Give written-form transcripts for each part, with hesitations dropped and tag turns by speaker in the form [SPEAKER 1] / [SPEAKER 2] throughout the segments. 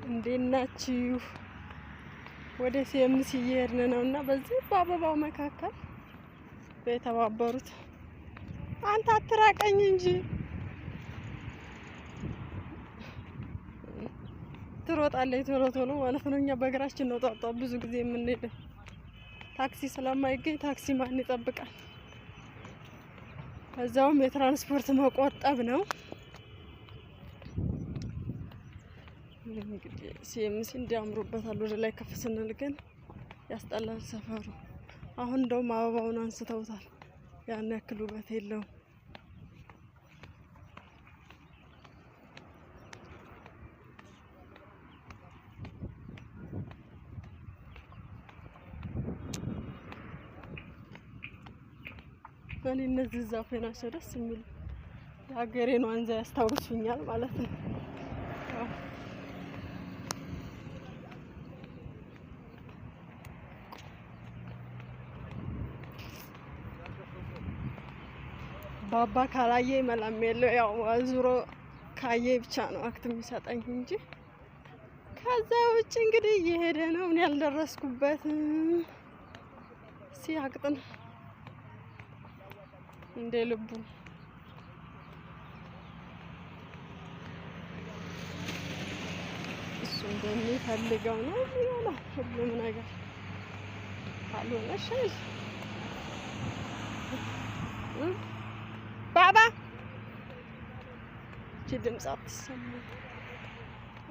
[SPEAKER 1] እንዴት ናችሁ? ወደ ሲኤምሲ እየሄድን ነውና በዚህ በአበባው መካከል በተባበሩት አንተ አትራቀኝ እንጂ ትሮጣለች ቶሎ ቶሎ ማለት ነው። እኛ በእግራችን ነው ጧጧ ብዙ ጊዜ የምንሄደው። ታክሲ ስለማይገኝ ታክሲ ማን ይጠብቃል? ከዛውም የትራንስፖርት መቆጠብ ነው። እንግዲህ ሲኤምሲ እንዲያምሩበታል። ወደ ላይ ከፍ ስንል ግን ያስጠላል ሰፈሩ። አሁን እንደውም አበባውን አንስተውታል። ያን ያክል ውበት የለውም። እኔ እነዚህ ዛፎች ናቸው ደስ የሚሉ። የሀገሬን ዋንዛ ያስታውሱኛል ማለት ነው። ባባ ካላየ መላም የለው። ያው ዙሮ ካየ ብቻ ነው አክት የሚሰጠኝ እንጂ ከዛ ውጭ እንግዲህ እየሄደ ነው። እኔ ያልደረስኩበትም ሲያቅጥን እንደ ልቡ እሱ እንደሚፈልገው ነው የሚሆነው ሁሉም ነገር። ካልሆነሽ ባባ እቺ ድምፅ አትሰማም።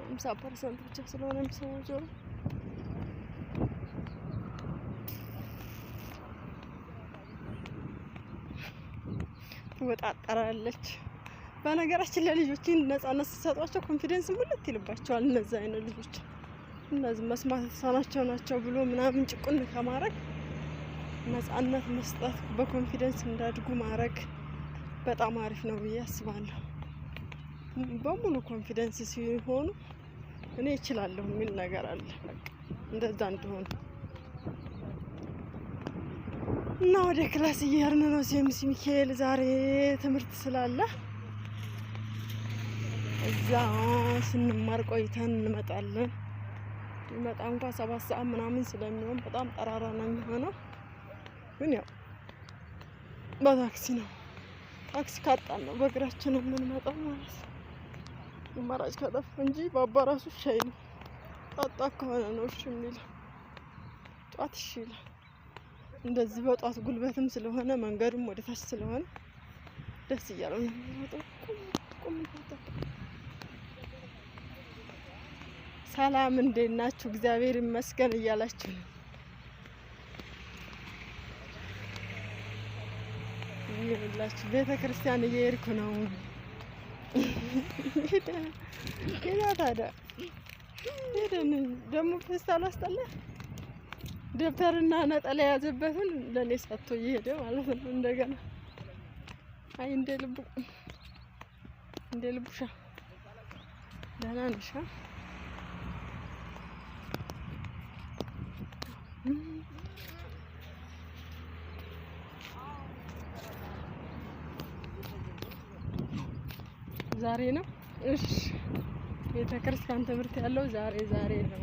[SPEAKER 1] 50% ብቻ ስለሆነ የሚሰማው ጆሮ ትወጣጠራለች። በነገራችን ለልጆች ነፃነት ሲሰጧቸው ኮንፊደንስ ሙልት ይልባቸዋል። እነዚህ አይነት ልጆች እነዚህ መስማት የተሳናቸው ናቸው ብሎ ምናምን ጭቁን ከማድረግ ነፃነት መስጠት፣ በኮንፊደንስ እንዳድጉ ማድረግ በጣም አሪፍ ነው ብዬ አስባለሁ። በሙሉ ኮንፊደንስ ሲሆኑ እኔ እችላለሁ የሚል ነገር አለ። እንደዛ እንደሆነ እና ወደ ክላስ እየሄድን ነው። ሲኤምሲ ሚካኤል ዛሬ ትምህርት ስላለ እዛ ስንማር ቆይተን እንመጣለን። ይመጣ እንኳን 7 ሰዓት ምናምን ስለሚሆን በጣም ጠራራ ነው የሚሆነው። ግን ያው በታክሲ ነው። ታክሲ ካጣን ነው በእግራችን የምንመጣው ማለት ነው። አማራጭ ከጠፋ እንጂ በአባራሱ ሻይ ነው። ጣጣ ከሆነ ነው እሺ የሚለው። ጧት እሺ ይላል። እንደዚህ በጧት ጉልበትም ስለሆነ መንገዱም ወደ ታች ስለሆነ ደስ እያለው ነው የሚሮጠው። ቁም ሰላም እንዴት ናችሁ? እግዚአብሔር ይመስገን እያላችሁ ነው። ይኸውላችሁ ቤተክርስቲያን እየሄድኩ ነው። ሄዳ ታዲያ ሄደን ደግሞ ፌስታል አስጠላ ደብተርና ነጠላ የያዘበትን ለእኔ ሰጥቶ እየሄደ ማለት ነው። እንደገና አይ እንደ ልቡሻ ደህና ነሽ? ዛሬ ነው። እሺ ቤተክርስቲያን ትምህርት ያለው ዛሬ ነው።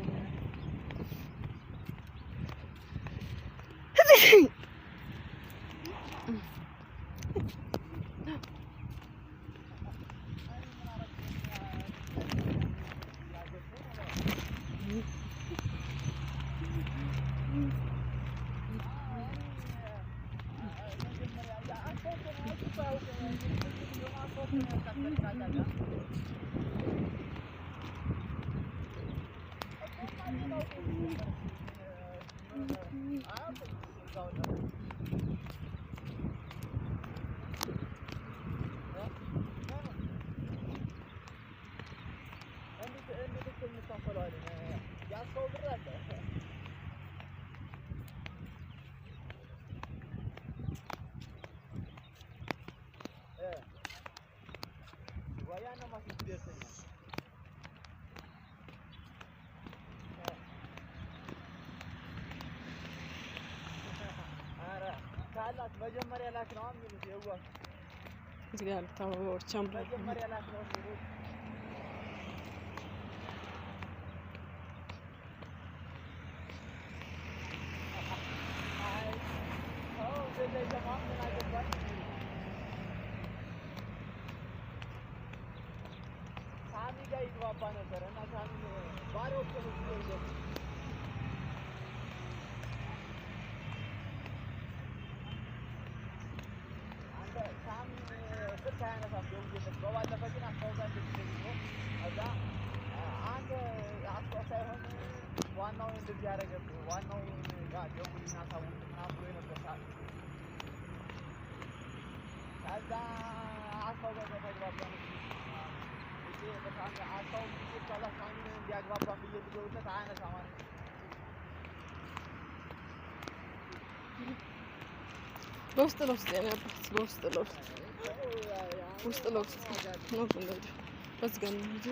[SPEAKER 2] መጀመሪያ ላክ ነው የሚሉት። ይኸው
[SPEAKER 1] እዚህ ጋር አበባዎች አምራለሁ።
[SPEAKER 2] መጀመሪያ ላክ ነው የሚሉት። ጋር ይግባባ ነበር እና ሳሚ ባሪያዎች ነው ሲወርዱ አንተ ሳሚ ስልክ አያነሳም ደውዬለት በባለፈ ግን አስታውሳለሁ እንደዚህ ከዛ አንተ አስታውሳ ሳይሆን ዋናውን እንደዚህ ያደረገብህ ዋናው ጋር ደውልና ሳውቅ ምናምን ብሎ ነበር ሳሚ ከዛ አስታውሳ ተግባባ ነው
[SPEAKER 1] በውስጥ ለውስጥ ያለበት በውስጥ ለውስጥ ውስጥ ለውስጥ ነው እንደዚህ በዚህ ጋር ነው እንጂ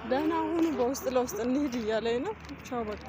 [SPEAKER 1] ደህና ሁኑ። በውስጥ ለውስጥ እንሂድ እያለኝ ነው። ቻው በቃ